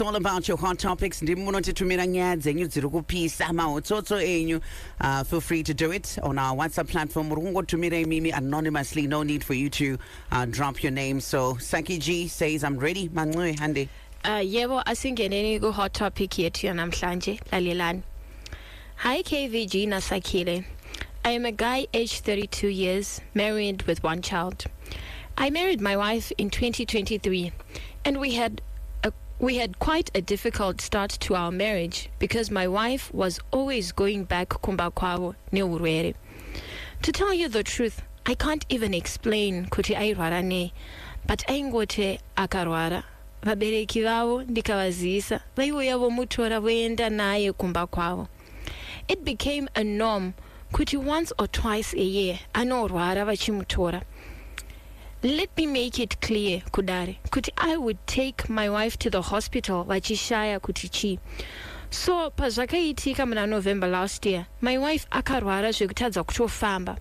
all about your hot topics. Ndimunotitumira nyaya dzenyu dziri kupisa mahotsotso enyu. Feel free to do it on our WhatsApp platform. Tumira imimi anonymously. No need for you to drop your name. So Sahky G says, I'm ready. Mangwe hande. Yebo asingeneni ku hot topic yethu yanamhlanje lalelani. Hi KVG and Sahky. I am a guy aged 32 years, married with one child. I married my wife in 2023 and we had quite a difficult start to our marriage because my wife was always going back kumbakwavo neurwere. To tell you the truth, I can't even explain kuti airwara nei, but aingote akarwara. Vabereki vavo ndikavazisa vaiuya vomutora voenda naye kumbakwavo. It became a norm kuti once or twice a year anorwara vachimutora. Let me make it clear, kudare, kuti I would take my wife to the hospital vachishaya kuti chi. So pazvakaitika muna November last year, my wife akarwara zvekutadza kutofamba.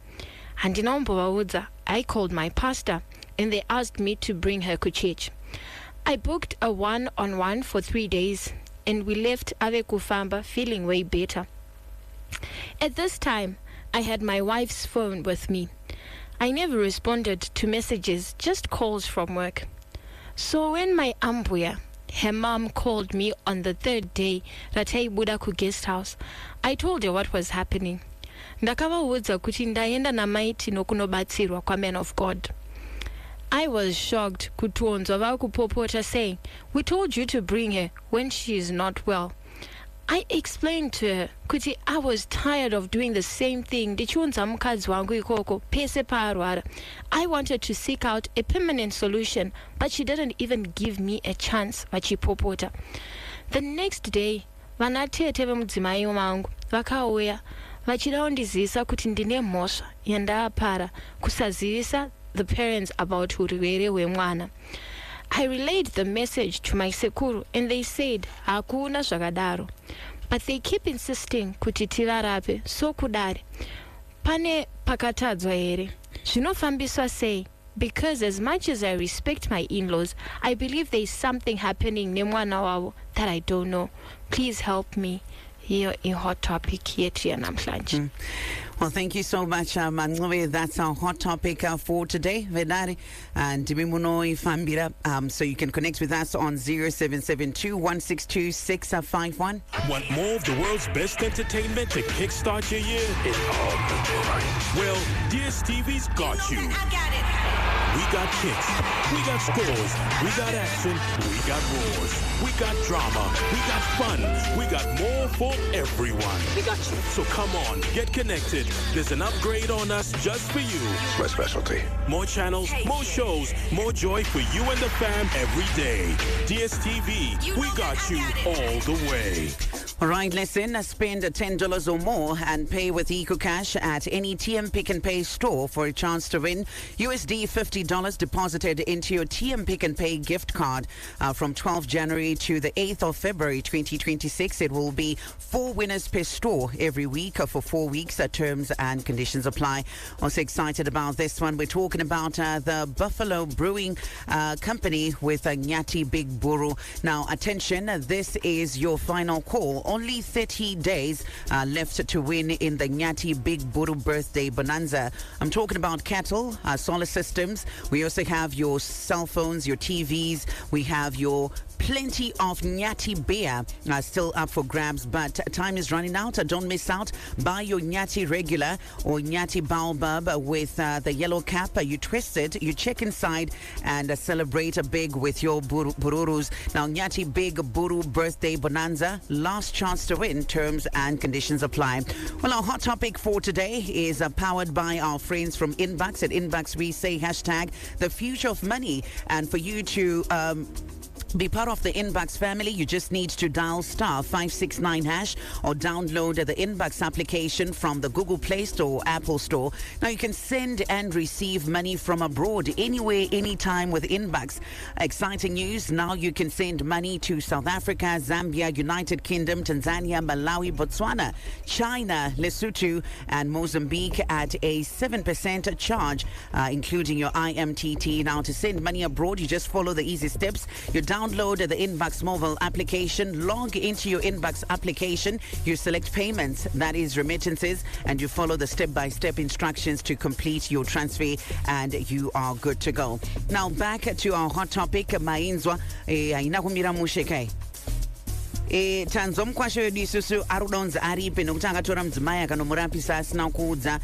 Handinaombovaudza, I called my pastor and they asked me to bring her to church. I booked a one-on-one for 3 days and we left Ave Kufamba feeling way better. At this time, I had my wife's phone with me. I never responded to messages, just calls from work. So when my Ambhuya, her mom, called me on the third day that I would ku guest house, I told her what was happening. Ndakavaudza kuti ndaenda namaiti nokunobatsirwa kwa man of God. I was shocked kutonzwa vakupopota saying, we told you to bring her when she is not well. I explained to her kuti I was tired of doing the same thing. Ndichiunza mukadzi wangu ikoko pese paarwara. I wanted to seek out a permanent solution, but she didn't even give me a chance vachipopota. The next day, vana tete vemudzimai wangu vakauya vachida kundizivisa kuti ndine mhosva yandaapara kusazivisa the parents about urwere hwemwana. I relayed the message to my sekuru and they said hakuna zvakadaro, but they keep insisting kuti tivarape. So kudare pane pakatadzwa here, zvinofambiswa sei? Because as much as I respect my in-laws, I believe there's something happening nemwana wavo that I don't know. Please help me. Here in hot topic yetu yanamhlanje. Well, thank you so much, Manwe. That's our hot topic for today, Vedari. And ndinofanira. So you can connect with us on 0772 162 651. Want more of the world's best entertainment to kickstart your year? It's all good. Well, DSTV's got you. I got it. We got kicks, we got scores, we got action, we got roars, we got drama, we got fun, we got more for everyone. We got you. So come on, get connected. There's an upgrade on us just for you. My specialty. More channels, more shows, more joy for you and the fam every day. DSTV, we got you all the way. All right, listen, spend $10 or more and pay with Eco Cash at any TM Pick and Pay store for a chance to win USD $50 deposited into your TM Pick and Pay gift card from 12 January to the 8th of February 2026. It will be 4 winners per store every week for 4 weeks. Terms and conditions apply. Also excited about this one. We're talking about the Buffalo Brewing Company with Nyati Big Buru. Now, attention, this is your final call. Only 30 days left to win in the Nyati Big Buru birthday bonanza. I'm talking about kettle, solar systems. We also have your cell phones, your TVs. We have your plenty of Nyati beer still up for grabs, but time is running out. Don't miss out. Buy your Nyati regular or Nyati baobab with the yellow cap. You twist it, you check inside and celebrate big with your bururus. Now, Nyati Big Buru birthday bonanza, last chance to win. Terms and conditions apply. Well, our hot topic for today is powered by our friends from Inbox. At Inbox, we say hashtag the future of money. And for you to be part of the Inbox family, you just need to dial *569# or download the Inbox application from the Google Play Store or Apple Store. Now you can send and receive money from abroad anywhere, anytime with Inbox. Exciting news. Now you can send money to South Africa, Zambia, United Kingdom, Tanzania, Malawi, Botswana, China, Lesotho and Mozambique at a 7% charge, including your IMTT. Now to send money abroad, you just follow the easy steps. You download download the Inbox mobile application, log into your Inbox application, you select payments, that is remittances, and you follow the step-by-step instructions to complete your transfer, and you are good to go. Now back to our hot topic, mainzwa aina kumira mushe kai. Tanzo mkwasho yedu isusu arudonza aripe nokuti akatora mudzimai akanomurapisa asina kuudza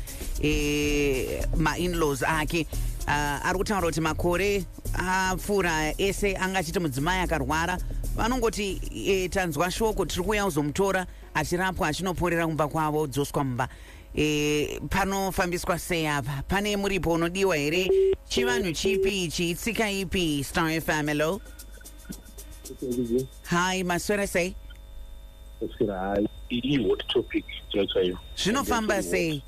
ma-in-laws ake. Ari kutaura kuti makore apfuura ese anga achiti mudzimai akarwara vanongoti tanzwa shoko tiri kuuya kuzomutora achirapwa achinoporera kumba kwavo dzoswa mumba. Panofambiswa sei apa? Pane muripo unodiwa here? Chivanhu chipi ichi? Tsika ipi? Star FM, hello? Hi, maswera sei? What topic? Zvinofamba sei?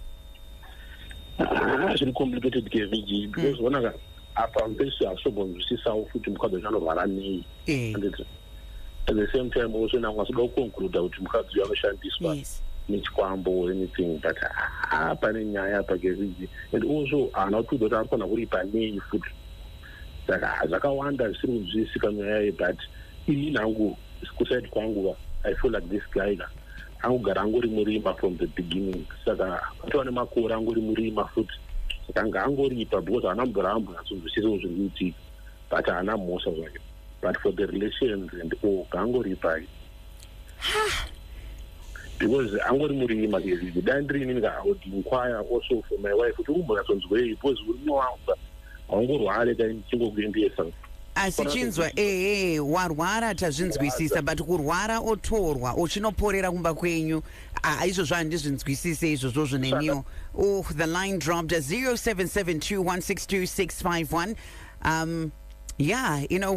It's complicated KVG because one of the apparently are so going to see some food in Kodajano Varani. And at the same time, also now was go conclude out to have the other shanty spot, Mitch Quambo or anything, but happening KVG. And also, are not to the Rampana Kuripa food. That as I wonder, through this that in Nangu, Skused Kwangua, I feel like this guy. Anguri Murima from the beginning. Saka Makura Anguri Murima foot. Anguri because a number of ambulance, but I know most of it. But for the relations and Anguri Pai. Because Anguri Murima is the dandrin, I would inquire also for my wife to way it was no answer. Anguru Alida in single green beer. Asichinzwa warwara tazvinzwisisa but kurwara otorwa uchinoporera kumba kwenyu izvozvo handizvinzwisise izvozvo zvineniwo. The line dropped at 0772162651. Yeah, in a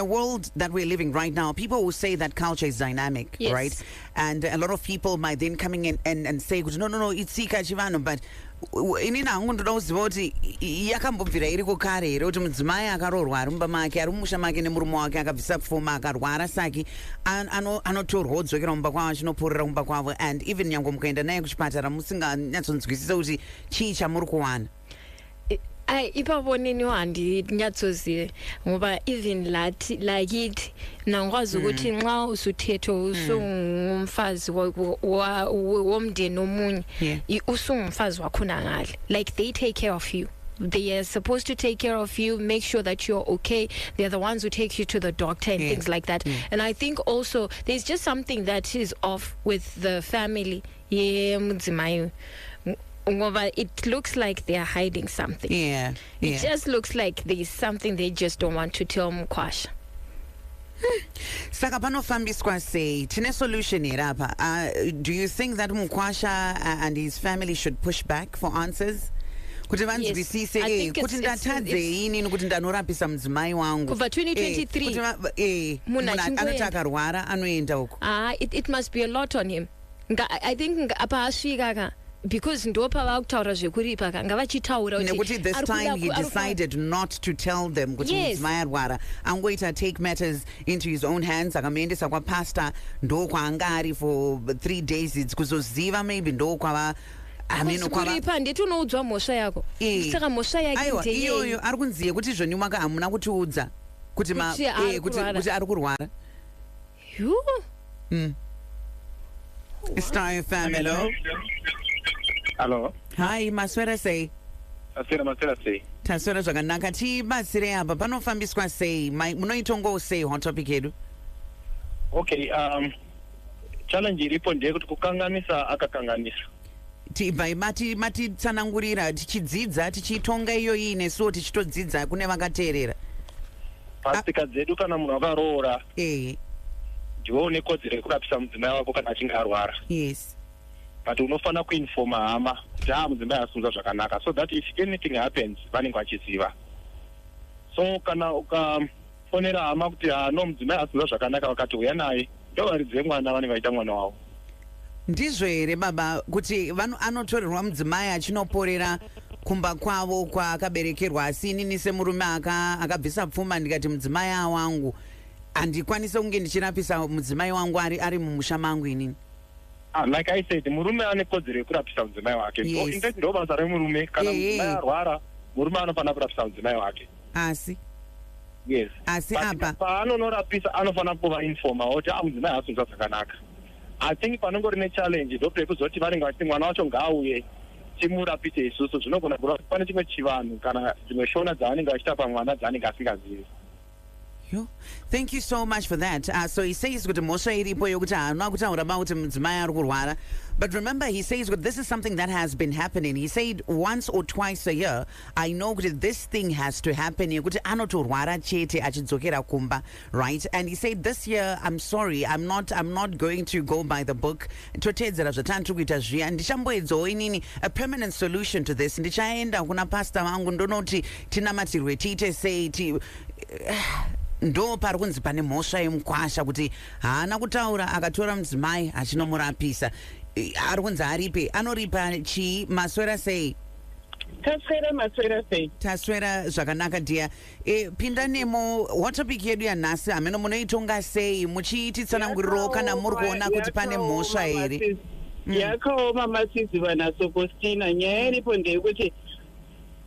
world that we're living right now, people will say that culture is dynamic, right? And a lot of people might then coming in and say, no, it's sika chivano, but inini hangundoda kuziva kuti yakambobvira iri kukare here kuti mudzimai akarorwa ari mumba make ari mumusha make nemurume wake akabvisa pfuma akarwara saki anotorwa odzokera mumba kwavo achinoporera kumba kwavo, and even nyange mukaenda naye kuchipatara musinganyatsonzwisisa kuti chii chamuri kuwana. Ipapo niniwo handinyatsosiye ngoba even lakithi nangikwazi ukuthi nxa usuthethe usungumfazi womndeni omunye usungumfazi wakhona ngale, like they take care of you. They are supposed to take care of you, make sure that you're okay. They're the ones who take you to the doctor and things like that. And I think also there's just something that is off with the family. It looks like they are hiding something. It just looks like there's something they just don't want to tell Mkwasha. Saka panofambiswa sei? Tine solution here apa. Do you think that Mkwasha and his family should push back for answers? Kuti vanzwisise kuti ndatadze ini nokuti ndanorapisa mudzimai wangu kubva 2023 munhu anoti akarwara anoenda uko. It must be a lot on him. I think apa asvika ka because ndopa vakutaura zvekuripa kanga vachitaura kuti this time he decided not to tell them kuti mudzimai arwara, angoita take matters into his own hands, akamuendesa kwapasta ndokwaanga ari for 3 days it's kuzoziva maybe ndokwava kuripa ndeti unoudzwa mhosva yako saka mhosva yake iyoyo ari kunziye kuti izvoni mwaka hamuna kutiudza kuti ari kurwara. Star FM, hello? Hello. Hi, maswera sei? Maswera sei. Taswera zvakanaka. Tibatsire apa panofambiswa sei? Munoitongo sei hot topic yedu? Okay, challenge iripo ndeyekuti kukanganisa akakanganisa. Matitsanangurira tichidzidza tichitonga iyoyi nesuwo tichitodzidza kune vakateerera. Pasika dzedu kana munhu akaroora ndiwe une kodzero yekurapisa mudzimai wako kana achinge arwara. But unofana kuinforma hama kuti mudzimai asunza zvakanaka, so that if anything happens vanenge vachiziva. So kana ukafonera hama kuti mudzimai asunza zvakanaka vakati uya naye ndovaridze mwana vanenge vaita mwana wavo. Ndizvo here baba kuti anotorerwa mudzimai achinoporera kumba kwavo kwaakaberekerwa, asi inini semurume akabvisa pfuma ndikati mudzimai wangu handikwanise kunge ndichirapisa mudzimai wangu ari mumusha mangu inini. Like I said, murume ane kodzero yekurapisa mudzimai wake. Ndo basa remurume kana mudzimai arwara murume anofana kurapisa mudzimai wake. Asi Yes. Asi apa. Paanonorapisa anofana kuva informa kuti mudzimai haasonzwa zvakanaka. I think panongori nechallenge ndopekuzoti vanenge vachiti mwana wacho ngaauye timurapise isusu zvinogona kureva pane chimwe chivanhu kana dzimwe shona dzavanenge vachita pamwana dzaanenge asingazivi. Thank you so much for that. So he says kuti mhosva iripo yokuti haana kutaura kuti mudzimai ari kurwara. But remember, he says this is something that has been happening. He said once or twice a year, I know that this thing has to happen. Yokuti anotorwara chete achidzokera kumba, right? And he said this year, I'm sorry, I'm not going to go by the book. Totedzera zvatandiri kuita zviya. Ndichamboedzawo inini a permanent solution to this. Ndichaenda kuna pastor vangu ndonoti tinamatirwe tiite sei ndo pari kunzi pane mhosva yemukwasha kuti haana kutaura akatora mudzimai achinomurapisa. Ari kunzi aripe, anoripa chii, maswera sei? Maswera sei. Taswera zvakanaka dia. Pinda nemo hot topic yedu yanhasi hameno munoitonga sei muchiititsananguriro kana muri kuona kuti pane mhosva here? Yakaoma masizi vanaso Postina. Nyaya iripo ndeyekuti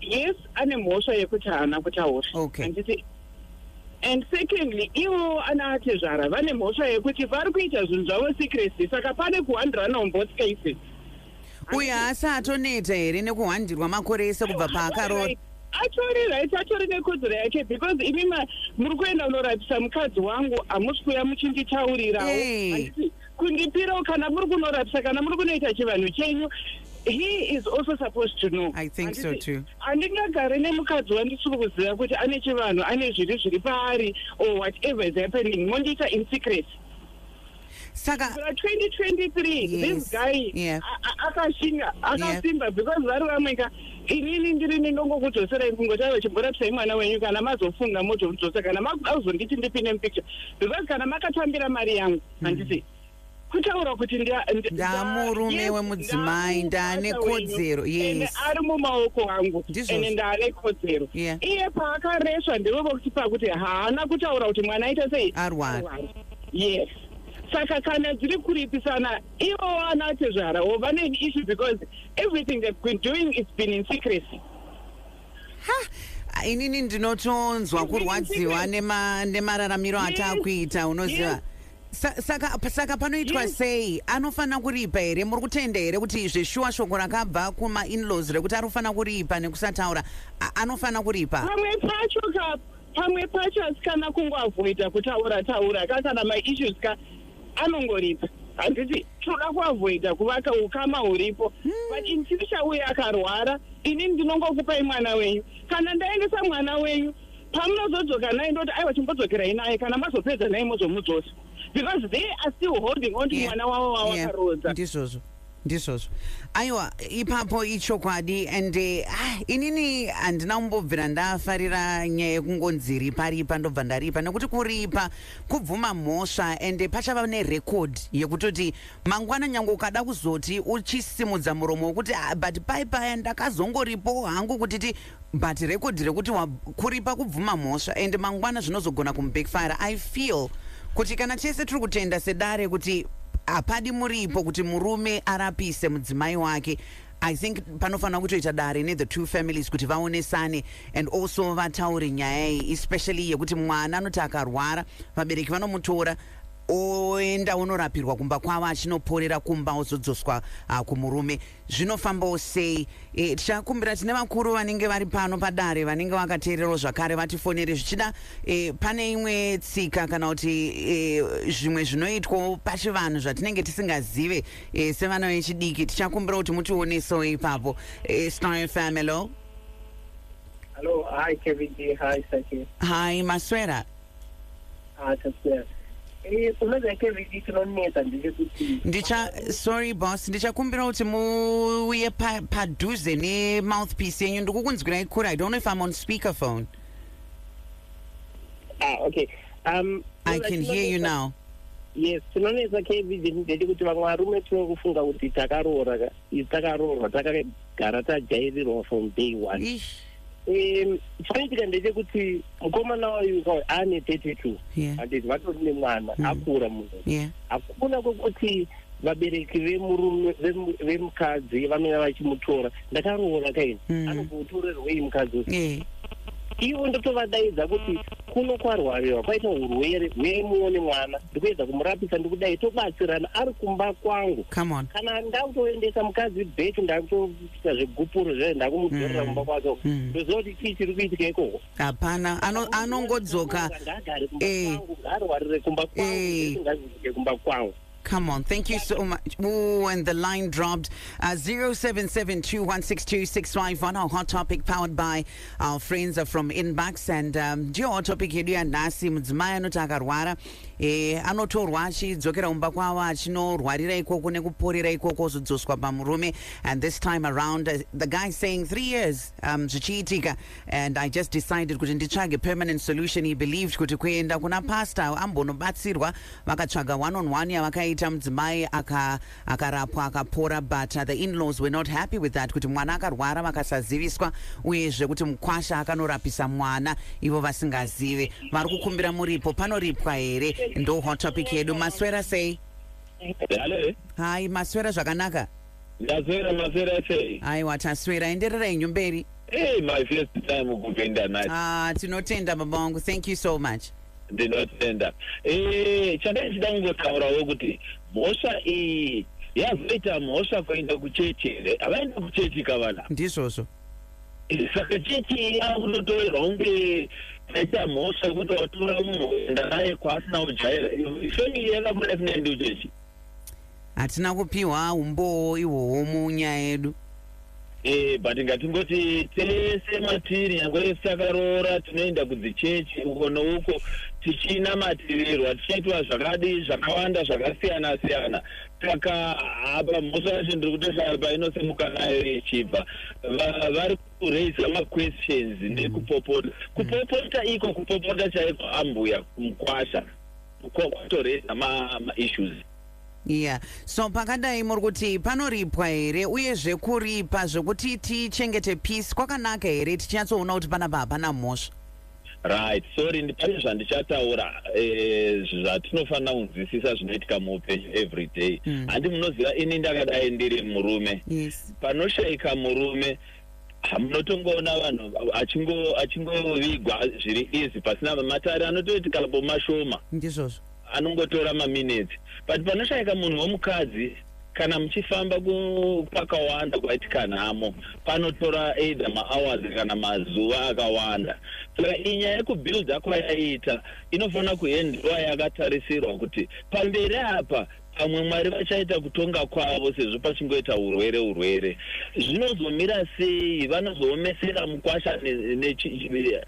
yes ane mhosva yekuti haana kutaura. Okay. And secondly, ivo anatezvara vane mhosva yekuti vari kuita zvinhu zvavo secrecy, saka pane kuhandirana on both cases. Uye haasi atoneta here nekuhandirwa makore ese kubva paakaroora? Atori right, atori nekodzero yake, because imi muri kuenda kunorapisa mukadzi wangu hamusi kuuya muchinditaurirawo. Kundipirawo kana muri kunorapisa kana muri kunoita chivanhu chenyu. He is also supposed to know. I think so too. Andingagare nemukadzi wandisiri kuziva kuti ane chivanhu, ane zviri paari or whatever is happening. Mondiita in secret. Saka 2023, this guy akasimba because vari vamweka inini ndiri ndinongokudzosera kungotava chimborapisai mwana wenyu kana mazofunga mozomudzosa kana mazonditi ndipinde mupicture because kana makatambira mari yangu handisi kutaura kuti ndamurume wemudzimai ndaane kodzero. Yes. Ari mumaoko angu ende ndaane kodzero. Iye paakareswa ndevovo kutipa kuti haana kutaura kuti mwana aita sei arwara. Yes. Saka kana dziri kuripisana ivo vanatezvara or vane an issue because everything they've been doing is been in secrecy. Inini ndinotonzwa kurwadziwa nemararamiro ataakuita unoziva. Saka panoitwa sei? Anofana kuripa here? Muri kutenda here kuti zveshuwa shoko rakabva kuma in-laws rekuti arofana kuripa nekusataura? Anofana kuripa? Pamwe pacho asikana kungoavoida kutaura kana ma-issues anongoripa. Handiti toda kuavoida kuvaka ukama huripo. But in future uye akarwara, inini ndinongokupai mwana wenyu. Kana ndaendesa mwana wenyu, pamunozodzoka naye ndoti aiwa chimbodzokerai naye kana mazopedza naye mozomudzosa. Because they are still holding on to mwana wavo wavakarodza. Ndizvozvo. Aiwa, ipapo ichokwadi and inini handina kumbobvira ndafarira nyaya yekungonzi ripa ndobva ndaripa nekuti kuripa kubvuma mhosva and pachava nerecord yekutoti mangwana nyange ukada kuzoti uchisimudza muromo wekuti but paya ndakazongoripo hangu kutiti but record rekuti kuripa kubvuma mhosva and mangwana zvinozogona kumubackfire. I feel kuti kana chese tiri kutenda sedare kuti hapadi muripo kuti murume arapise mudzimai wake. I think panofanira kutoita dare the two families kuti vaonesane and also vataure nyaya iyi, especially yekuti mwana anoti akarwara vabereki vanomutora oenda unorapirwa kumba kwavo achinoporera kumba ozodzoswa kumurume. Zvinofambawo sei? Tichakumbira tine vakuru vanenge vari pano padare vanenge vakateererawo zvakare vatifonere zvichida pane imwe tsika kana kuti zvimwe zvinoitwa pachivanhu zvatinenge tisingazive sevana vechidiki. Tichakumbira kuti mutionesewo ipapo. Star FM, hello. Hello, hi KVG, hi Sahky. Hi, maswera. Taswera. Sorry boss, ndichakumbira kuti muuye padhuze nemouthpiece yenyu. Ndikukunzwirai kure. I don't know if I'm on speakerphone. Okay. I can hear you now. Yes, tinonesa KVG ndeti kuti vamwe varume tinokufunga kuti takaroorwa takagara tajairirwa from day one. Chinoitika ndechekuti mukomana wayo ane 32 handiti vatori nemwana akura munhu. Hakuna kwokuti vabereki vemukadzi vamenya vachimutora ndakaroora kaini anokutorerwei mukadzi ivo ndotovadaidza kuti kuno kwarwariwa kwaita urwere hwemuone mwana ndikuedza kumurapisa ndikudai tobatsirana ari kumba kwangu. Come on. Kana ndakutoendesa mukadzi bheki ndakutoita zvegupuro zvayo ndakumudzorera kumba kwake ndoziva kuti chii chiri kuitika ikoko. Hapana, anongodzoka. Ngagare kumba kwangu, ngaarwarire kumba kwangu, ngazvike kumba kwangu. Come on, thank you so much. Ooh, and the line dropped. 0772162651. Our hot topic powered by our friends from Inbox. And your hot topic here, Nasi Mudzimai anotakarwara. Anotorwa achidzokera umba kwavo achinorwarira ikoko nekuporera ikoko zodzoswa pamurume. And this time around, the guy saying 3 years zvichiitika, and I just decided kuti nditsvage permanent solution. He believed kuti kuenda kuna pastor ambonobatsirwa vakatsvaga one-on-one yavakaita mudzimai akarapwa akapora, but the in-laws were not happy with that, kuti mwana akarwara vakasaziviswa, uyezve kuti mukwasha akanorapisa mwana ivo vasingazive. Vari kukumbira muripo, panoripwa here? Ndo hot topic yedu. Maswera sei? Hello. Hai, maswera zvakanaka? Maswera sei? Aiwa, taswera, enderera inyu mberi. Hey, my first time kupinda night. Tinotenda baba wangu, thank you so much. Ndinotenda. Chanda chidangotaurawo kuti mhosva iyi yazoita mhosva kuenda kuchechi. Avaenda kuchechi kavana. Ndizvozvo. Saka chechi yakutotorerwa kunge aita mhosva kuti watora munhu enda naye kwaasina kujaira. Ifoni yakabuda kunaenda kuchechi. Hatina kupiwa umbowo ihwohwo munyaya yedu. But ngatingoti tese matiri nyangwe takarora tinoenda kudzichechi uko nouko tichinamatirirwa tichaitwa zvakawanda zvakasiyana siyana. Saka apa mhosva yacho ndiri kutoshaya inosemuka nayo ichibva vari kuraise questions nekupopota. Kupopota iko kupopota chaiko Ambhuya mukwasha kwatoresa issues. Yeah, so pakadai muri kuti panoripwa here, uyezve kuripa zvokuti tichengete peace kwakanaka here, tichinyatsoona kuti panapa hapana mhosva. Right, sorry, pane zvandichataura zvatinofanira kunzwisisa zvinoitika muupenyu every day. Handi munoziva ini ndakadai ndiri murume. Yes. Panoshaika murume munotongoona vanhu achingovigwa zviri easy pasina matare anotoitika mashoma. Ndizvozvo. Anongotora maminutes, but panoshaika munhu womukadzi kana muchifamba pakawanda kwaitika nhamo panotora either mahours kana mazuva akawanda. Saka inyaya yekubuilda kwayaita inofanira kuhendiwa yakatarisirwa kuti pamberi apa pamwe Mwari vachaita kutonga kwavo sezvo pachingoita urwere zvinozomira sei, vanozoomesera mukwasha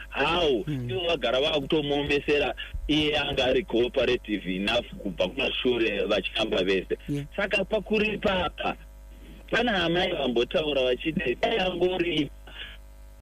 how ivo vagara vakutomuomesera iye anga ari cooperative enough kubva kumashure vachihamba vese. Saka pakuripa apa pana amai vambotaura vachiti angoripa